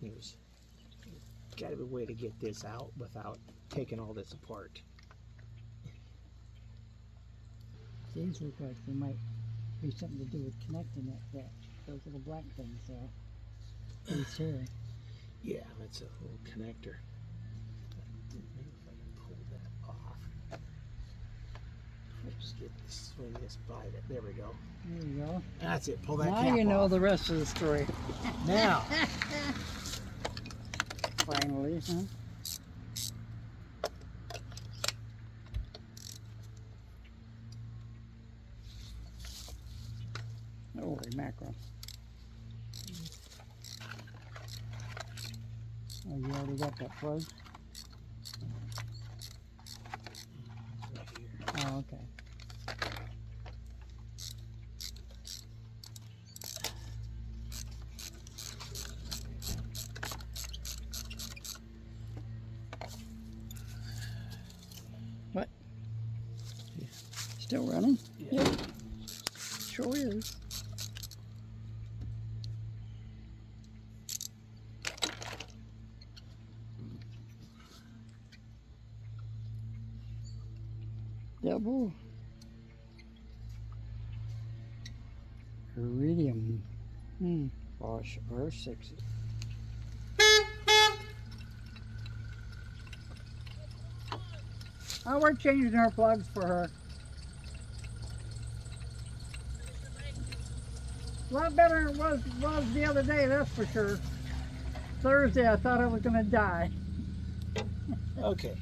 There's got to be a way to get this out without taking all this apart. These look like they might be something to do with connecting it, those little black things, so these here. Yeah, that's a little connector. Maybe if I can pull that off. I'll just get this, swing this by that. There we go. There you go. That's it. Pull that cap off. Now you know the rest of the story. Now. Finally, huh? Holy mackerel. Oh, you already got that plug? Right here. Oh, okay. What? Yeah. Still running? Yeah. Yep. Sure is. Double iridium Bosch R6. Oh, we're changing our plugs for her. A lot better than it was the other day, that's for sure. Thursday I thought I was going to die. Okay.